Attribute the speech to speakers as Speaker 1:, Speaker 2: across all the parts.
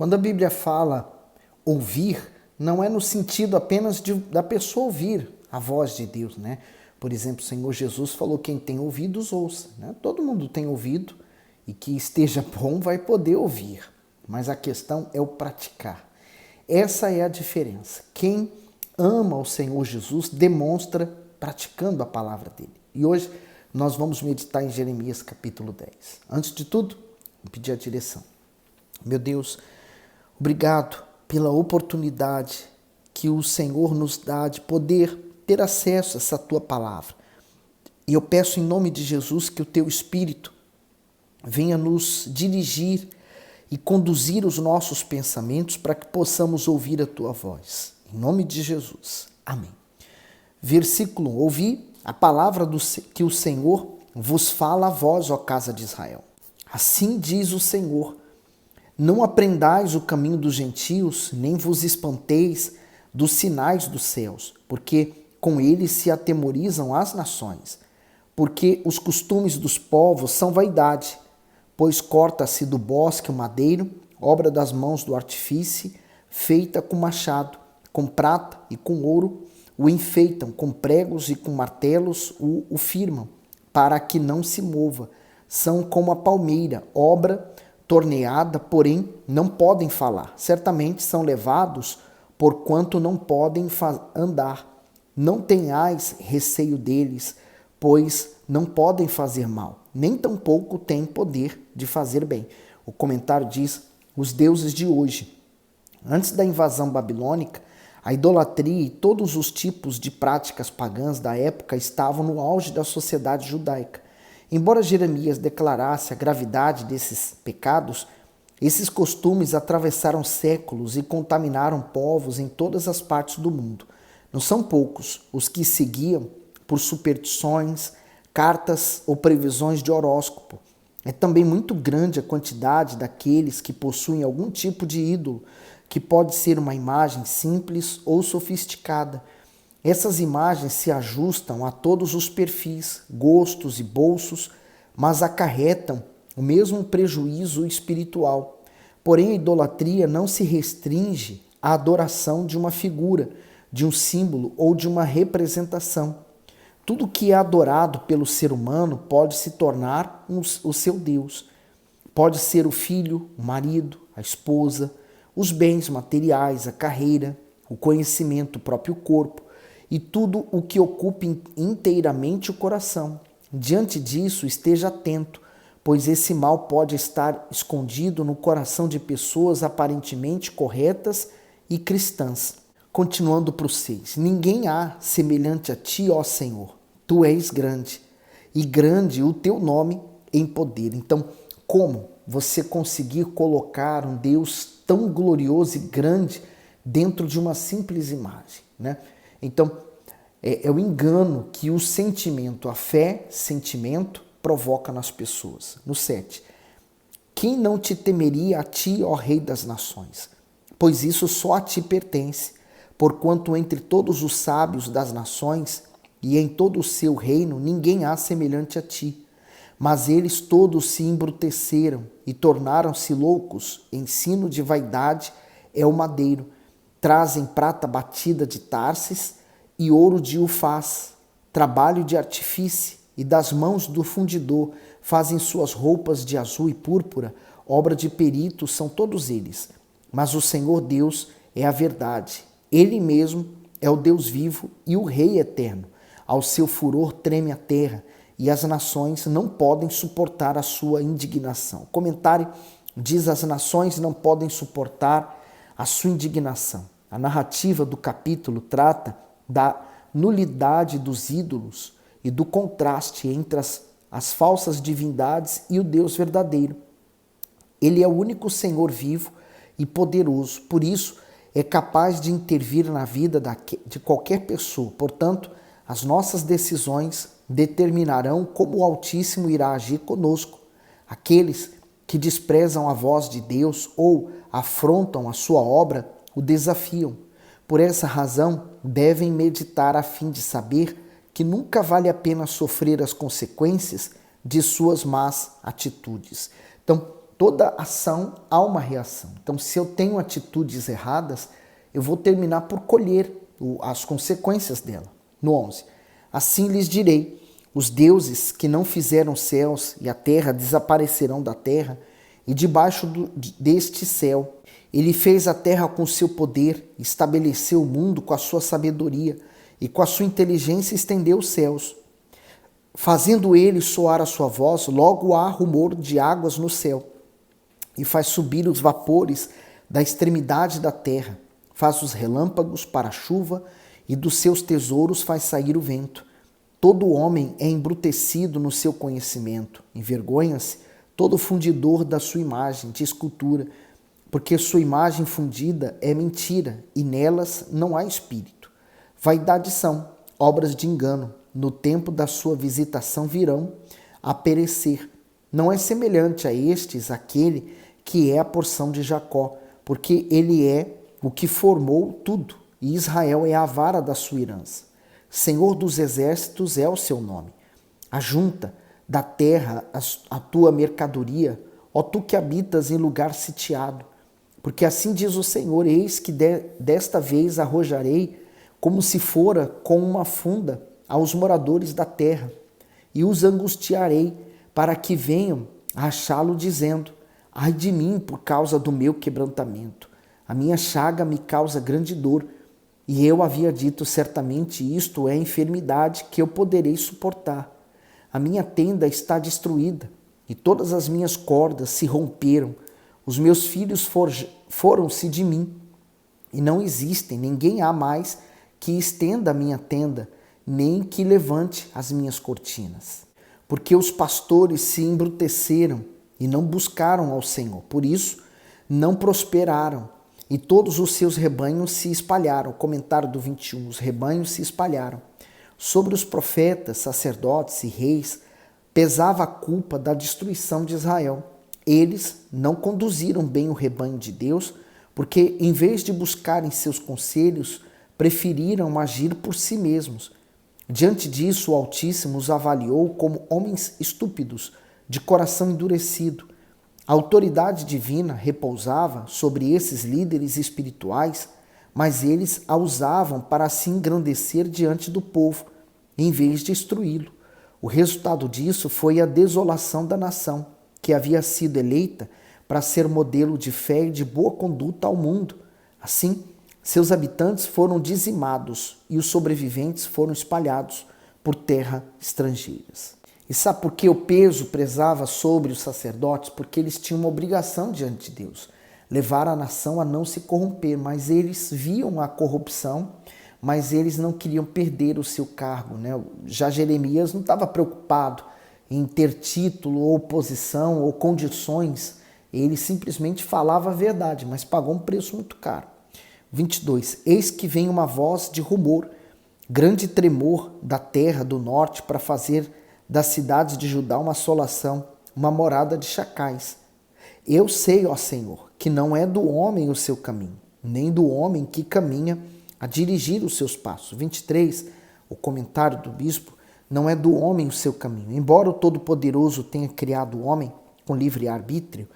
Speaker 1: Quando a Bíblia fala ouvir, não é no sentido apenas da pessoa ouvir a voz de Deus, né? Por exemplo, o Senhor Jesus falou: quem tem ouvidos, ouça, né? Todo mundo tem ouvido e que esteja bom vai poder ouvir, mas a questão é o praticar. Essa é a diferença. Quem ama o Senhor Jesus demonstra praticando a palavra dele. E hoje nós vamos meditar em Jeremias capítulo 10. Antes de tudo, vou pedir a direção. Meu Deus, obrigado pela oportunidade que o Senhor nos dá de poder ter acesso a essa tua palavra. E eu peço em nome de Jesus que o teu Espírito venha nos dirigir e conduzir os nossos pensamentos para que possamos ouvir a tua voz. Em nome de Jesus. Amém. Versículo 1. Ouvi a palavra que o Senhor vos fala a vós, ó casa de Israel. Assim diz o Senhor: não aprendais o caminho dos gentios, nem vos espanteis dos sinais dos céus, porque com eles se atemorizam as nações. Porque os costumes dos povos são vaidade, pois corta-se do bosque o madeiro, obra das mãos do artífice, feita com machado, com prata e com ouro, o enfeitam, com pregos e com martelos o firmam, para que não se mova. São como a palmeira, obra torneada, porém não podem falar. Certamente são levados, porquanto não podem andar. Não tenhais receio deles, pois não podem fazer mal, nem tampouco têm poder de fazer bem. O comentário diz: os deuses de hoje. Antes da invasão babilônica, a idolatria e todos os tipos de práticas pagãs da época estavam no auge da sociedade judaica. Embora Jeremias declarasse a gravidade desses pecados, esses costumes atravessaram séculos e contaminaram povos em todas as partes do mundo. Não são poucos os que seguiam por superstições, cartas ou previsões de horóscopo. É também muito grande a quantidade daqueles que possuem algum tipo de ídolo, que pode ser uma imagem simples ou sofisticada. Essas imagens se ajustam a todos os perfis, gostos e bolsos, mas acarretam o mesmo prejuízo espiritual. Porém, a idolatria não se restringe à adoração de uma figura, de um símbolo ou de uma representação. Tudo que é adorado pelo ser humano pode se tornar o seu Deus. Pode ser o filho, o marido, a esposa, os bens materiais, a carreira, o conhecimento, o próprio corpo e tudo o que ocupe inteiramente o coração. Diante disso, esteja atento, pois esse mal pode estar escondido no coração de pessoas aparentemente corretas e cristãs. Continuando para o 6. Ninguém há semelhante a ti, ó Senhor. Tu és grande, e grande o teu nome em poder. Então, como você conseguir colocar um Deus tão glorioso e grande dentro de uma simples imagem, né? Então, é o engano que o sentimento, a fé, sentimento, provoca nas pessoas. No 7. Quem não te temeria a ti, ó Rei das Nações? Pois isso só a ti pertence. Porquanto entre todos os sábios das nações e em todo o seu reino ninguém há semelhante a ti. Mas eles todos se embruteceram e tornaram-se loucos. Ensino de vaidade é o madeiro. Trazem prata batida de Tarsis e ouro de Ufaz. Trabalho de artifício e das mãos do fundidor. Fazem suas roupas de azul e púrpura. Obra de peritos são todos eles. Mas o Senhor Deus é a verdade. Ele mesmo é o Deus vivo e o Rei eterno. Ao seu furor treme a terra e as nações não podem suportar a sua indignação. O comentário diz: as nações não podem suportar a sua indignação. A narrativa do capítulo trata da nulidade dos ídolos e do contraste entre as falsas divindades e o Deus verdadeiro. Ele é o único Senhor vivo e poderoso, por isso é capaz de intervir na vida de qualquer pessoa. Portanto, as nossas decisões determinarão como o Altíssimo irá agir conosco. Aqueles que desprezam a voz de Deus ou afrontam a sua obra o desafiam. Por essa razão, devem meditar a fim de saber que nunca vale a pena sofrer as consequências de suas más atitudes. Então, toda ação há uma reação. Então, se eu tenho atitudes erradas, eu vou terminar por colher as consequências dela. No 11. Assim lhes direi, os deuses que não fizeram os céus e a terra desaparecerão da terra, e debaixo deste céu ele fez a terra com seu poder, estabeleceu o mundo com a sua sabedoria, e com a sua inteligência estendeu os céus. Fazendo ele soar a sua voz, logo há rumor de águas no céu, e faz subir os vapores da extremidade da terra, faz os relâmpagos para a chuva, e dos seus tesouros faz sair o vento. Todo homem é embrutecido no seu conhecimento, envergonha-se todo fundidor da sua imagem de escultura, porque sua imagem fundida é mentira, e nelas não há espírito. Vaidade são, obras de engano, no tempo da sua visitação virão a perecer. Não é semelhante a estes aquele que é a porção de Jacó, porque ele é o que formou tudo, e Israel é a vara da sua herança. Senhor dos exércitos é o seu nome. Ajunta da terra a tua mercadoria, ó tu que habitas em lugar sitiado. Porque assim diz o Senhor, eis que desta vez arrojarei, como se fora com uma funda, aos moradores da terra, e os angustiarei, para que venham a achá-lo, dizendo, ai de mim por causa do meu quebrantamento. A minha chaga me causa grande dor, e eu havia dito, certamente isto é enfermidade que eu poderei suportar. A minha tenda está destruída, e todas as minhas cordas se romperam. Os meus filhos foram-se de mim, e não existem, ninguém há mais que estenda a minha tenda, nem que levante as minhas cortinas. Porque os pastores se embruteceram e não buscaram ao Senhor, por isso não prosperaram, e todos os seus rebanhos se espalharam. Comentário do 21, os rebanhos se espalharam. Sobre os profetas, sacerdotes e reis pesava a culpa da destruição de Israel. Eles não conduziram bem o rebanho de Deus, porque em vez de buscarem seus conselhos, preferiram agir por si mesmos. Diante disso, o Altíssimo os avaliou como homens estúpidos, de coração endurecido. A autoridade divina repousava sobre esses líderes espirituais, mas eles a usavam para se engrandecer diante do povo, em vez de instruí-lo. O resultado disso foi a desolação da nação, que havia sido eleita para ser modelo de fé e de boa conduta ao mundo. Assim, seus habitantes foram dizimados e os sobreviventes foram espalhados por terra estrangeiras. E sabe por que o peso pesava sobre os sacerdotes? Porque eles tinham uma obrigação diante de Deus, levar a nação a não se corromper, mas eles viam a corrupção, mas eles não queriam perder o seu cargo, né? Já Jeremias não estava preocupado em ter título ou posição ou condições, ele simplesmente falava a verdade, mas pagou um preço muito caro. 22. Eis que vem uma voz de rumor, grande tremor da terra do norte para fazer das cidades de Judá uma assolação, uma morada de chacais. Eu sei, ó Senhor, que não é do homem o seu caminho, nem do homem que caminha a dirigir os seus passos. 23, o comentário do bispo, não é do homem o seu caminho. Embora o Todo-Poderoso tenha criado o homem com livre arbítrio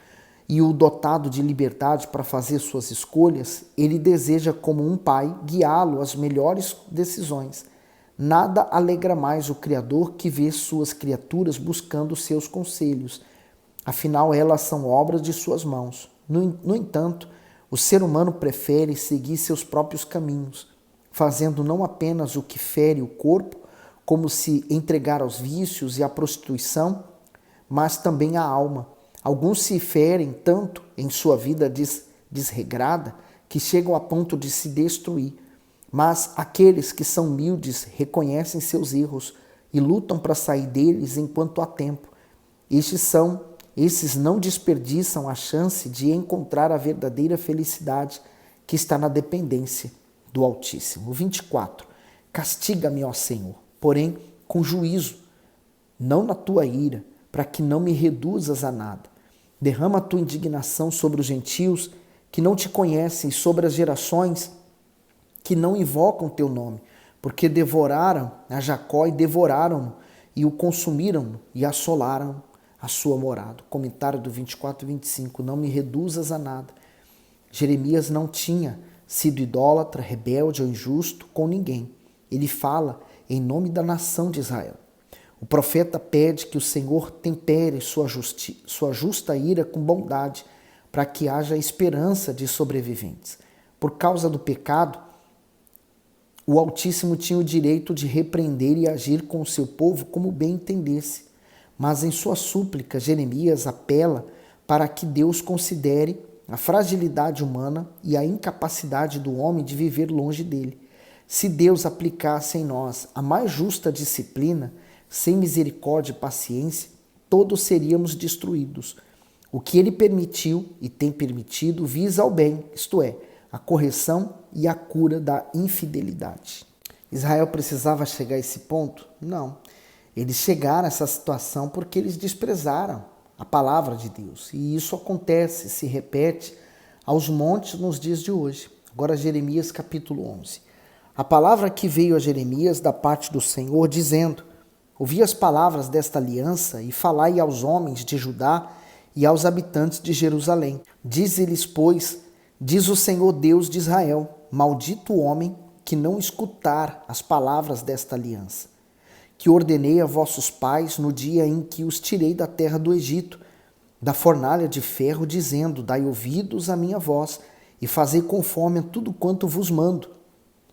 Speaker 1: e o dotado de liberdade para fazer suas escolhas, ele deseja, como um pai, guiá-lo às melhores decisões. Nada alegra mais o Criador que ver suas criaturas buscando seus conselhos. Afinal, elas são obras de suas mãos. No entanto, o ser humano prefere seguir seus próprios caminhos, fazendo não apenas o que fere o corpo, como se entregar aos vícios e à prostituição, mas também a alma. Alguns se ferem tanto em sua vida desregrada que chegam a ponto de se destruir. Mas aqueles que são humildes reconhecem seus erros e lutam para sair deles enquanto há tempo. Esses não desperdiçam a chance de encontrar a verdadeira felicidade que está na dependência do Altíssimo. 24. Castiga-me, ó Senhor, porém com juízo, não na tua ira, para que não me reduzas a nada. Derrama a tua indignação sobre os gentios que não te conhecem, sobre as gerações que não invocam teu nome, porque devoraram a Jacó e devoraram-no, e o consumiram e assolaram a sua morada. Comentário do 24 e 25, não me reduzas a nada. Jeremias não tinha sido idólatra, rebelde ou injusto com ninguém. Ele fala em nome da nação de Israel. O profeta pede que o Senhor tempere sua justa ira com bondade, para que haja esperança de sobreviventes. Por causa do pecado, o Altíssimo tinha o direito de repreender e agir com o seu povo como bem entendesse. Mas em sua súplica, Jeremias apela para que Deus considere a fragilidade humana e a incapacidade do homem de viver longe dele. Se Deus aplicasse em nós a mais justa disciplina, sem misericórdia e paciência, todos seríamos destruídos. O que ele permitiu e tem permitido visa ao bem, isto é, a correção e a cura da infidelidade. Israel precisava chegar a esse ponto? Não. Eles chegaram a essa situação porque eles desprezaram a palavra de Deus. E isso acontece, se repete aos montes nos dias de hoje. Agora Jeremias capítulo 11. A palavra que veio a Jeremias da parte do Senhor, dizendo: ouvi as palavras desta aliança e falai aos homens de Judá e aos habitantes de Jerusalém. Dize-lhes, pois, diz o Senhor Deus de Israel, maldito o homem que não escutar as palavras desta aliança, que ordenei a vossos pais no dia em que os tirei da terra do Egito, da fornalha de ferro, dizendo: dai ouvidos à minha voz e fazei conforme a tudo quanto vos mando.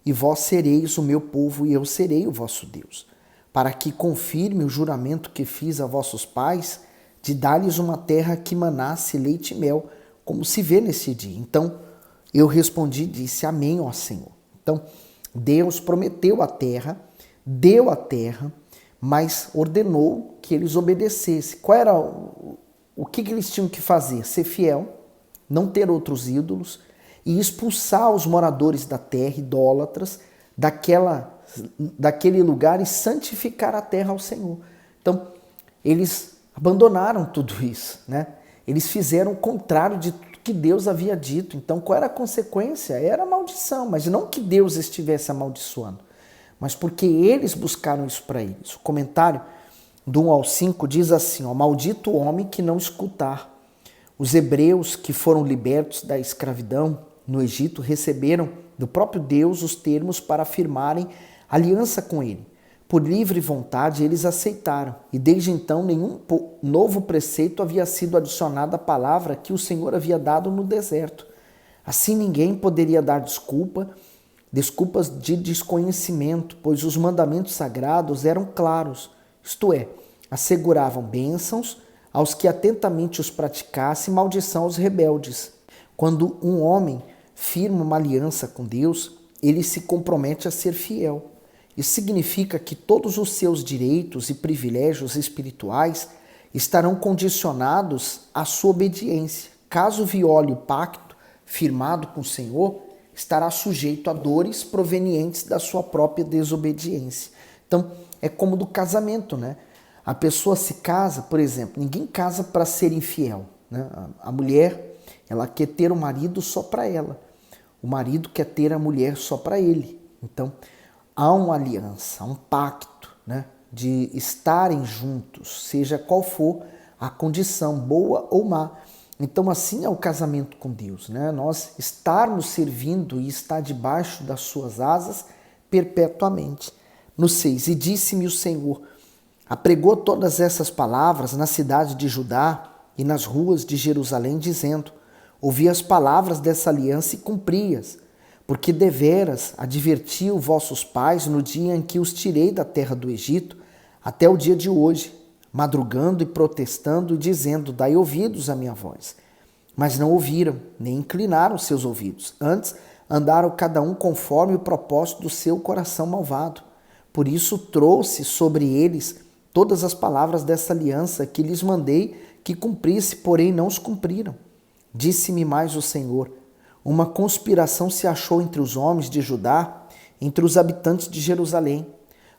Speaker 1: E vós sereis o meu povo e eu serei o vosso Deus, para que confirme o juramento que fiz a vossos pais, de dar-lhes uma terra que manasse leite e mel, como se vê nesse dia. Então eu respondi e disse: amém, ó Senhor. Então Deus prometeu a terra, deu a terra, mas ordenou que eles obedecessem. Qual era o que eles tinham que fazer? Ser fiel, não ter outros ídolos e expulsar os moradores da terra, idólatras, daquele lugar e santificar a terra ao Senhor. Então, eles abandonaram tudo isso, né? Eles fizeram o contrário de tudo que Deus havia dito. Então, qual era a consequência? Era a maldição, mas não que Deus estivesse amaldiçoando, mas porque eles buscaram isso para eles. O comentário do 1 ao 5 diz assim: ó, maldito o homem que não escutar. Os hebreus que foram libertos da escravidão no Egito receberam do próprio Deus os termos para firmarem aliança com ele. Por livre vontade eles aceitaram, e desde então nenhum novo preceito havia sido adicionado à palavra que o Senhor havia dado no deserto. Assim ninguém poderia dar desculpas de desconhecimento, pois os mandamentos sagrados eram claros, isto é, asseguravam bênçãos aos que atentamente os praticassem, maldição aos rebeldes. Quando um homem firma uma aliança com Deus, ele se compromete a ser fiel. Isso significa que todos os seus direitos e privilégios espirituais estarão condicionados à sua obediência. Caso viole o pacto firmado com o Senhor, estará sujeito a dores provenientes da sua própria desobediência. Então, é como do casamento, né? A pessoa se casa, por exemplo, ninguém casa para ser infiel, né? A mulher, ela quer ter o marido só para ela. O marido quer ter a mulher só para ele. Então, há uma aliança, um pacto, né, de estarem juntos, seja qual for a condição, boa ou má. Então, assim é o casamento com Deus, né? Nós estarmos servindo e estar debaixo das suas asas perpetuamente. No 6, e disse-me o Senhor, apregou todas essas palavras na cidade de Judá e nas ruas de Jerusalém, dizendo: ouvi as palavras dessa aliança e cumpri-as, porque deveras adverti os vossos pais no dia em que os tirei da terra do Egito, até o dia de hoje, madrugando e protestando e dizendo: dai ouvidos à minha voz. Mas não ouviram, nem inclinaram seus ouvidos. Antes, andaram cada um conforme o propósito do seu coração malvado. Por isso trouxe sobre eles todas as palavras dessa aliança que lhes mandei que cumprisse, porém não os cumpriram. Disse-me mais o Senhor: uma conspiração se achou entre os homens de Judá, entre os habitantes de Jerusalém.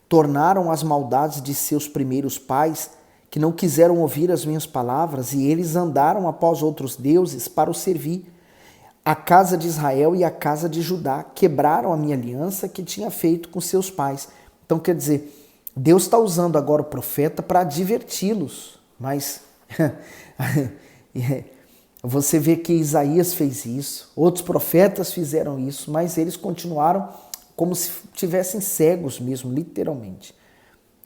Speaker 1: Tornaram as maldades de seus primeiros pais, que não quiseram ouvir as minhas palavras, e eles andaram após outros deuses para os servir. A casa de Israel e a casa de Judá quebraram a minha aliança que tinha feito com seus pais. Então, quer dizer, Deus está usando agora o profeta para adverti-los, mas Você vê que Isaías fez isso, outros profetas fizeram isso, mas eles continuaram como se tivessem cegos mesmo, literalmente.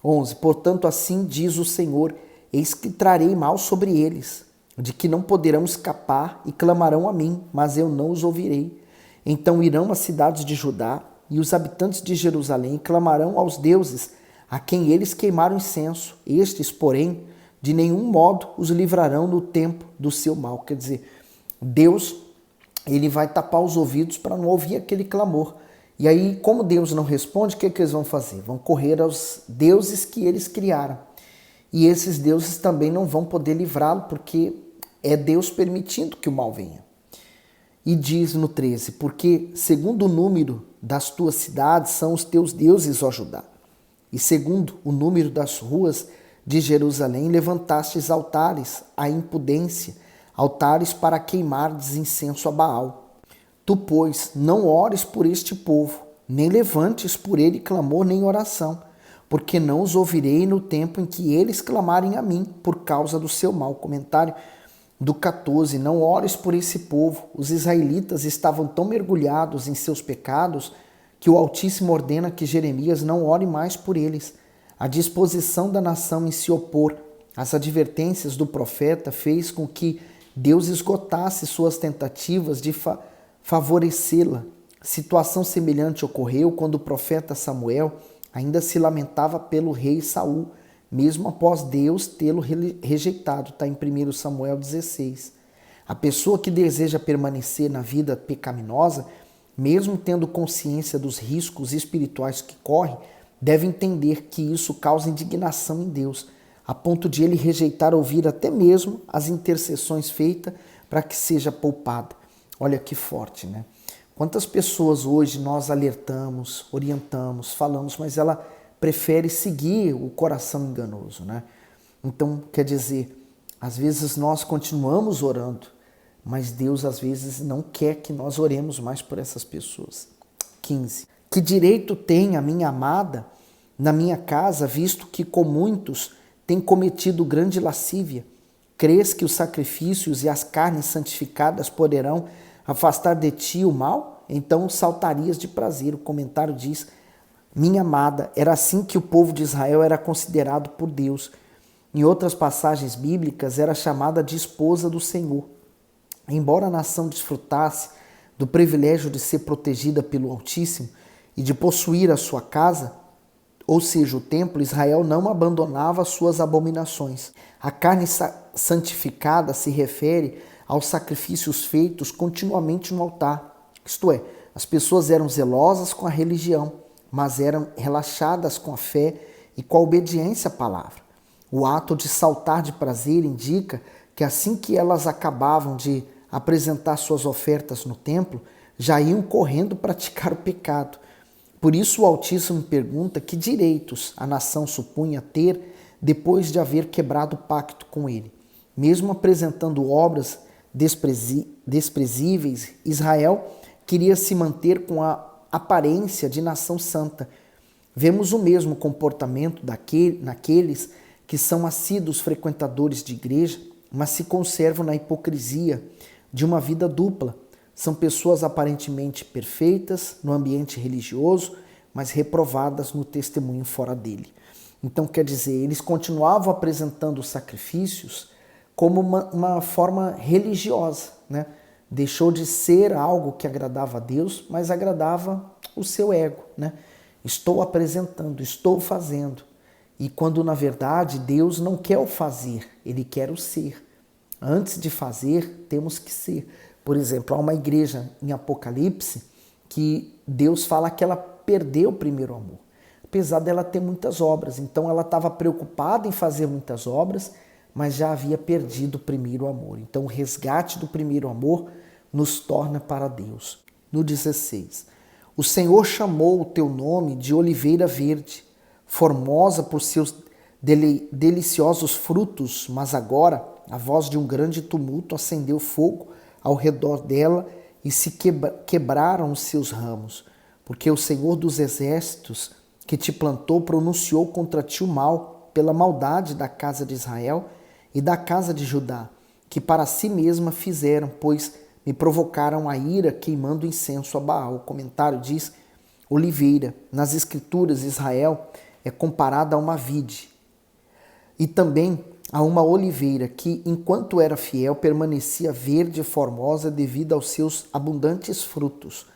Speaker 1: 11. Portanto, assim diz o Senhor, eis que trarei mal sobre eles, de que não poderão escapar e clamarão a mim, mas eu não os ouvirei. Então irão às cidades de Judá e os habitantes de Jerusalém e clamarão aos deuses a quem eles queimaram incenso. Estes, porém, de nenhum modo os livrarão no tempo do seu mal. Quer dizer, Deus, ele vai tapar os ouvidos para não ouvir aquele clamor. E aí, como Deus não responde, o que eles vão fazer? Vão correr aos deuses que eles criaram. E esses deuses também não vão poder livrá-lo, porque é Deus permitindo que o mal venha. E diz no 13, porque segundo o número das tuas cidades são os teus deuses, ó Judá. E segundo o número das ruas de Jerusalém, levantastes altares à impudência, altares para queimardes incenso a Baal. Tu, pois, não ores por este povo, nem levantes por ele clamor nem oração, porque não os ouvirei no tempo em que eles clamarem a mim por causa do seu mal. Comentário do 14, não ores por esse povo. Os israelitas estavam tão mergulhados em seus pecados que o Altíssimo ordena que Jeremias não ore mais por eles. A disposição da nação em se opor às advertências do profeta fez com que Deus esgotasse suas tentativas de favorecê-la. Situação semelhante ocorreu quando o profeta Samuel ainda se lamentava pelo rei Saul, mesmo após Deus tê-lo rejeitado. Está em 1 Samuel 16. A pessoa que deseja permanecer na vida pecaminosa, mesmo tendo consciência dos riscos espirituais que corre, deve entender que isso causa indignação em Deus, a ponto de ele rejeitar ouvir até mesmo as intercessões feitas para que seja poupada. Olha que forte, né? Quantas pessoas hoje nós alertamos, orientamos, falamos, mas ela prefere seguir o coração enganoso, né? Então, quer dizer, às vezes nós continuamos orando, mas Deus às vezes não quer que nós oremos mais por essas pessoas. 15. Que direito tem a minha amada na minha casa, visto que com muitos tem cometido grande lascívia? Crês que os sacrifícios e as carnes santificadas poderão afastar de ti o mal? Então saltarias de prazer. O comentário diz, minha amada, era assim que o povo de Israel era considerado por Deus. Em outras passagens bíblicas, era chamada de esposa do Senhor. Embora a nação desfrutasse do privilégio de ser protegida pelo Altíssimo e de possuir a sua casa, ou seja, o templo, Israel não abandonava suas abominações. A carne santificada se refere aos sacrifícios feitos continuamente no altar. Isto é, as pessoas eram zelosas com a religião, mas eram relaxadas com a fé e com a obediência à palavra. O ato de saltar de prazer indica que assim que elas acabavam de apresentar suas ofertas no templo, já iam correndo praticar o pecado. Por isso o Altíssimo pergunta que direitos a nação supunha ter depois de haver quebrado o pacto com ele. Mesmo apresentando obras desprezíveis, Israel queria se manter com a aparência de nação santa. Vemos o mesmo comportamento naqueles que são assíduos frequentadores de igreja, mas se conservam na hipocrisia de uma vida dupla. São pessoas aparentemente perfeitas no ambiente religioso, mas reprovadas no testemunho fora dele. Então, quer dizer, eles continuavam apresentando os sacrifícios como uma forma religiosa, né? Deixou de ser algo que agradava a Deus, mas agradava o seu ego, né? Estou apresentando, estou fazendo. E quando, na verdade, Deus não quer o fazer, Ele quer o ser. Antes de fazer, temos que ser. Por exemplo, há uma igreja em Apocalipse que Deus fala que ela perdeu o primeiro amor, apesar dela ter muitas obras. Então ela estava preocupada em fazer muitas obras, mas já havia perdido o primeiro amor. Então o resgate do primeiro amor nos torna para Deus. No 16, o Senhor chamou o teu nome de oliveira verde, formosa por seus deliciosos frutos, mas agora a voz de um grande tumulto acendeu fogo ao redor dela e se quebraram os seus ramos, porque o Senhor dos exércitos que te plantou pronunciou contra ti o mal pela maldade da casa de Israel. e da casa de Judá, que para si mesma fizeram, pois me provocaram a ira queimando incenso a Baal. O comentário diz: oliveira, nas escrituras, Israel é comparada a uma vide e também a uma oliveira que, enquanto era fiel, permanecia verde e formosa devido aos seus abundantes frutos.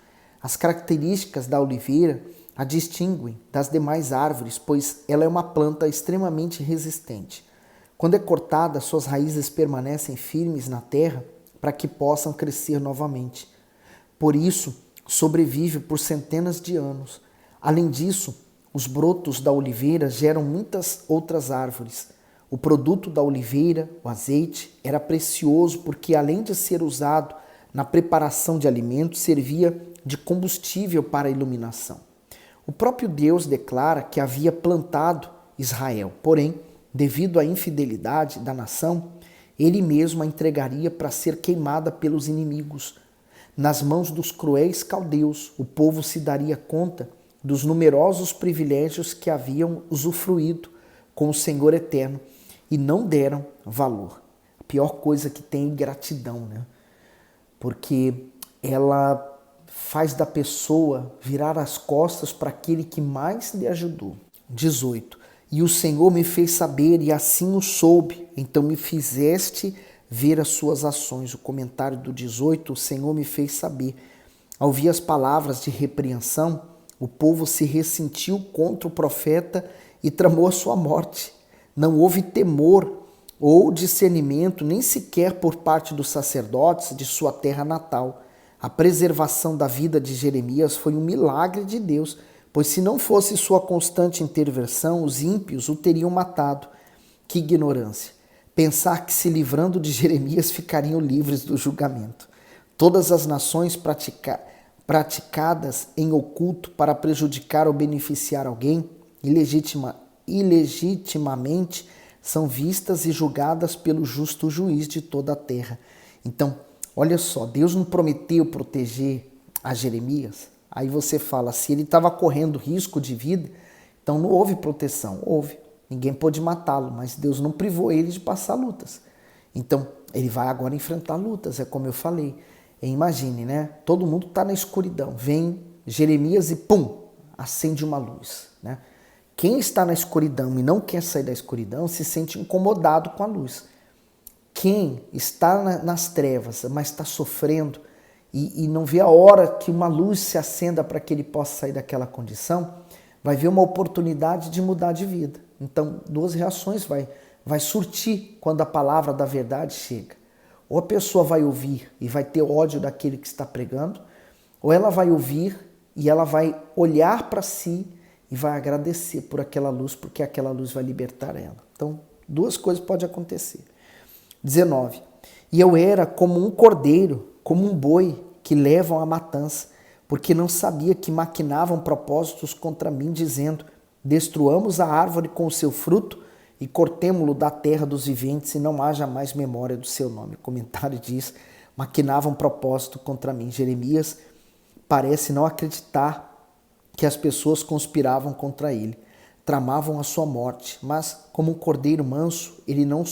Speaker 1: As características da oliveira a distinguem das demais árvores, pois ela é uma planta extremamente resistente. Quando é cortada, suas raízes permanecem firmes na terra para que possam crescer novamente. Por isso, sobrevive por centenas de anos. Além disso, os brotos da oliveira geram muitas outras árvores. O produto da oliveira, o azeite, era precioso porque, além de ser usado na preparação de alimentos, servia de combustível para a iluminação. O próprio Deus declara que havia plantado Israel, porém, devido à infidelidade da nação, ele mesmo a entregaria para ser queimada pelos inimigos. Nas mãos dos cruéis caldeus, o povo se daria conta dos numerosos privilégios que haviam usufruído com o Senhor eterno e não deram valor. A pior coisa que tem é ingratidão, né? Porque ela faz da pessoa virar as costas para aquele que mais lhe ajudou. 18. E o Senhor me fez saber, e assim o soube, então me fizeste ver as suas ações. O comentário do 18, o Senhor me fez saber. Ao ouvir as palavras de repreensão, o povo se ressentiu contra o profeta e tramou a sua morte. Não houve temor ou discernimento, nem sequer por parte dos sacerdotes de sua terra natal. A preservação da vida de Jeremias foi um milagre de Deus, pois se não fosse sua constante intervenção, os ímpios o teriam matado. Que ignorância! Pensar que se livrando de Jeremias ficariam livres do julgamento. Todas as nações praticadas em oculto para prejudicar ou beneficiar alguém, ilegitimamente, são vistas e julgadas pelo justo juiz de toda a terra. Então, olha só, Deus não prometeu proteger a Jeremias? Aí você fala, se ele estava correndo risco de vida, então não houve proteção. Houve. Ninguém pôde matá-lo, mas Deus não privou ele de passar lutas. Então, ele vai agora enfrentar lutas, é como eu falei. E imagine, né? Todo mundo está na escuridão. Vem Jeremias e pum, acende uma luz, né? Quem está na escuridão e não quer sair da escuridão se sente incomodado com a luz. Quem está nas trevas, mas está sofrendo e não vê a hora que uma luz se acenda para que ele possa sair daquela condição, vai ver uma oportunidade de mudar de vida. Então, duas reações vai surtir quando a palavra da verdade chega. Ou a pessoa vai ouvir e vai ter ódio daquele que está pregando, ou ela vai ouvir e ela vai olhar para si e vai agradecer por aquela luz, porque aquela luz vai libertar ela. Então, duas coisas podem acontecer. 19. E eu era como um cordeiro, como um boi que levam à matança, porque não sabia que maquinavam propósitos contra mim, dizendo, destruamos a árvore com o seu fruto e cortemo-lo da terra dos viventes e não haja mais memória do seu nome. O comentário diz, maquinavam propósito contra mim. Jeremias parece não acreditar que as pessoas conspiravam contra ele, tramavam a sua morte, mas como um cordeiro manso, ele não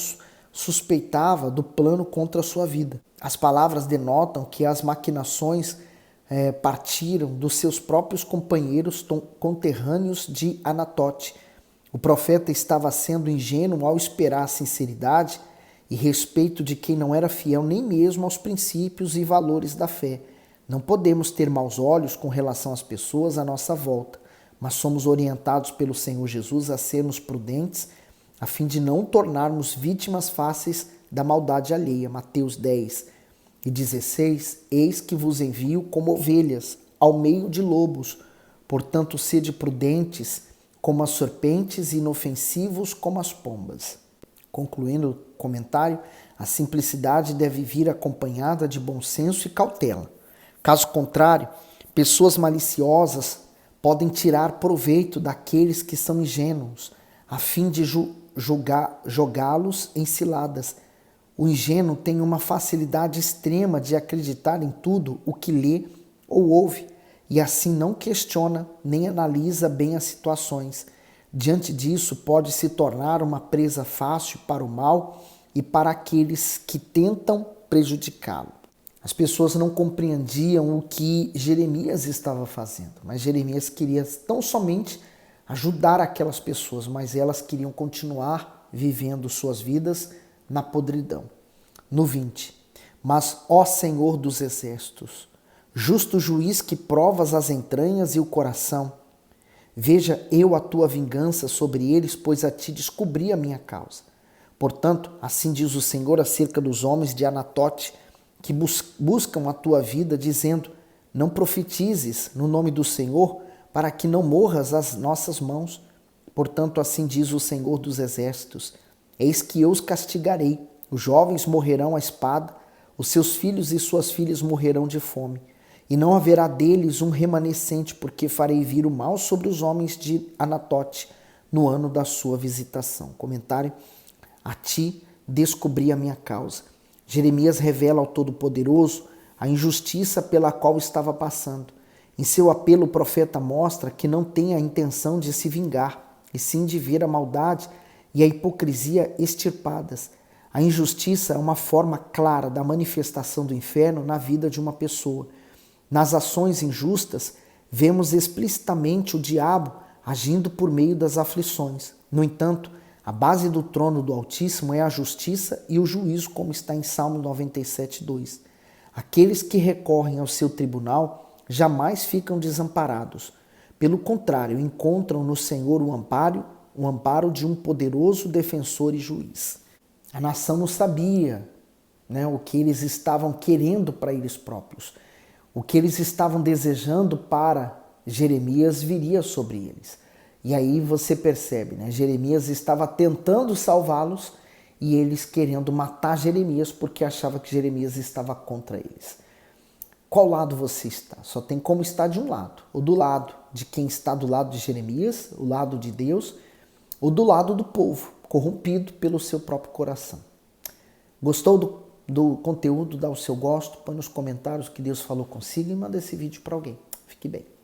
Speaker 1: suspeitava do plano contra a sua vida. As palavras denotam que as maquinações partiram dos seus próprios companheiros conterrâneos de Anatote. O profeta estava sendo ingênuo ao esperar a sinceridade e respeito de quem não era fiel nem mesmo aos princípios e valores da fé. Não podemos ter maus olhos com relação às pessoas à nossa volta, mas somos orientados pelo Senhor Jesus a sermos prudentes, a fim de não tornarmos vítimas fáceis da maldade alheia. Mateus 10 e 16, eis que vos envio como ovelhas ao meio de lobos, portanto sede prudentes como as serpentes e inofensivos como as pombas. Concluindo o comentário, a simplicidade deve vir acompanhada de bom senso e cautela. Caso contrário, pessoas maliciosas podem tirar proveito daqueles que são ingênuos, a fim de jogá-los em ciladas. O ingênuo tem uma facilidade extrema de acreditar em tudo o que lê ou ouve, e assim não questiona nem analisa bem as situações. Diante disso, pode se tornar uma presa fácil para o mal e para aqueles que tentam prejudicá-lo. As pessoas não compreendiam o que Jeremias estava fazendo, mas Jeremias queria tão somente ajudar aquelas pessoas, mas elas queriam continuar vivendo suas vidas na podridão. No 20, mas, ó Senhor dos exércitos, justo juiz que provas as entranhas e o coração, veja eu a tua vingança sobre eles, pois a ti descobri a minha causa. Portanto, assim diz o Senhor acerca dos homens de Anatote, que buscam a tua vida, dizendo, não profetizes no nome do Senhor, para que não morras às nossas mãos. Portanto, assim diz o Senhor dos exércitos, eis que eu os castigarei, os jovens morrerão à espada, os seus filhos e suas filhas morrerão de fome, e não haverá deles um remanescente, porque farei vir o mal sobre os homens de Anatote no ano da sua visitação. Comentário, a ti descobri a minha causa. Jeremias revela ao Todo-Poderoso a injustiça pela qual estava passando. Em seu apelo, o profeta mostra que não tem a intenção de se vingar, e sim de ver a maldade e a hipocrisia extirpadas. A injustiça é uma forma clara da manifestação do inferno na vida de uma pessoa. Nas ações injustas, vemos explicitamente o diabo agindo por meio das aflições. No entanto, a base do trono do Altíssimo é a justiça e o juízo, como está em Salmo 97:2. Aqueles que recorrem ao seu tribunal jamais ficam desamparados. Pelo contrário, encontram no Senhor o amparo de um poderoso defensor e juiz. A nação não sabia, o que eles estavam querendo para eles próprios. O que eles estavam desejando para Jeremias viria sobre eles. E aí você percebe, Jeremias estava tentando salvá-los e eles querendo matar Jeremias porque achava que Jeremias estava contra eles. Qual lado você está? Só tem como estar de um lado. Ou do lado de quem está do lado de Jeremias, o lado de Deus, ou do lado do povo, corrompido pelo seu próprio coração. Gostou do conteúdo? Dá o seu gosto, põe nos comentários que Deus falou consigo e manda esse vídeo para alguém. Fique bem.